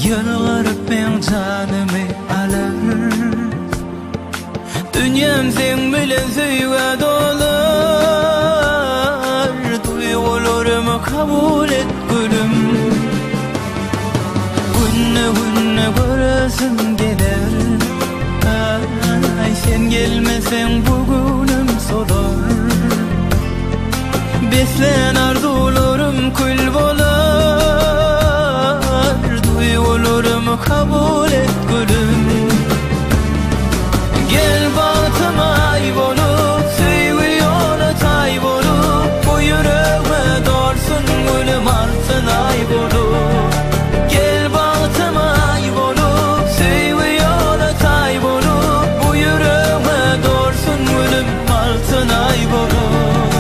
Yılgırıp men canımı alır. Dünyam sen bilen süýge dolar. Duygularımı kabul et gülüm. Günne günne göresim geler. Ay sen gelmesen bugünüm solar. Beslen arzularım kül bolar. Duygularımı kabul et gülüm. Gel bağıtıma ay bolup, süýgü ýola tay bolup, bu yüreğime dorsun gülüm altın ay bolup. Gel bağıtıma ay bolup, süýgü ýola tay bolup, bu yüreğime dorsun gülüm altın ay bolup.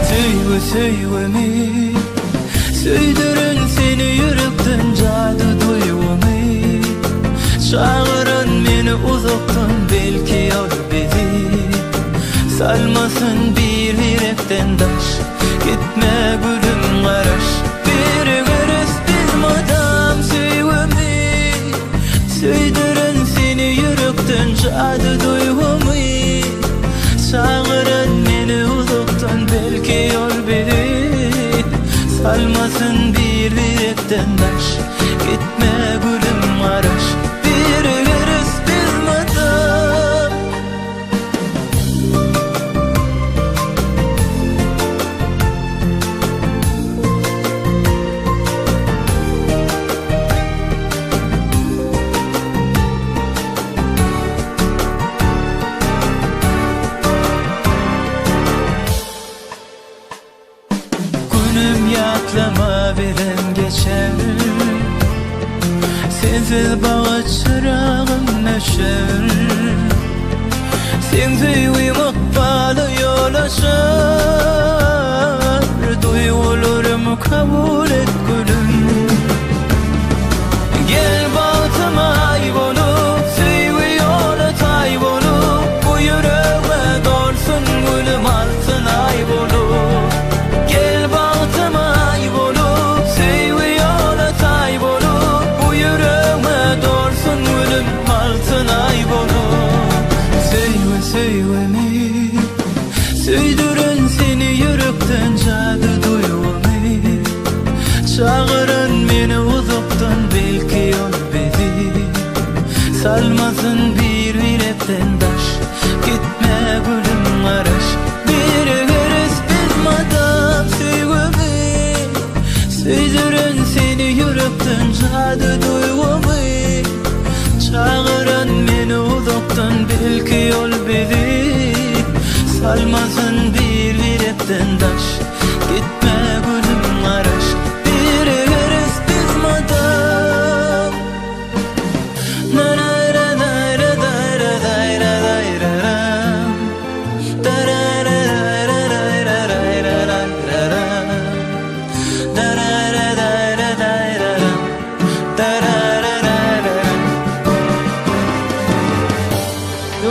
Süýgü süýgümi, süýdürün seni yürekden jady duýgumy. Çağırın meni uzaktan belki ol bizi. Salmasın bir yürekten taş. Gitme gülüm garaş. Bir görüş biz madam süýgümi. Süýdürün seni yürekten jady duýgumy. Çağırın meni uzaktan belki ol bizi. Salmasın bir yürekten taş. Gitme gülüm garaş. Günüm yatlama bilen geçer. Sensiz bağıt çırağım neşer. Sen süýgüň akbaly ýol açar. Duygularımı kabul et gülüm. Gel bağıtıma ay bolup, süýgü ýola tay bolup, bu yüreğime dorsun gülüm altın ay bolup. Gel bağıtıma ay bolup, süýgü ýola tay bolup, bu yüreğime dorsun gülüm altın ay bolup. Süýgü süýgümi, süýdürün seni yürekden jady duýgumy. Çağırın meni uzaktan belki ol bizi. Salmasın bir yürekten taş. Gitme gülüm garaş. Bir görüş biz madam süýgümi. Süýdürün seni yürekten jady duýgumy. Çağırın meni uzaktan belki ol bizi. Salmasın bir yürekten taş. Gitme gülüm garaş. Bir görüş biz madam.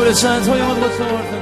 노래 잘 소용하는 것처럼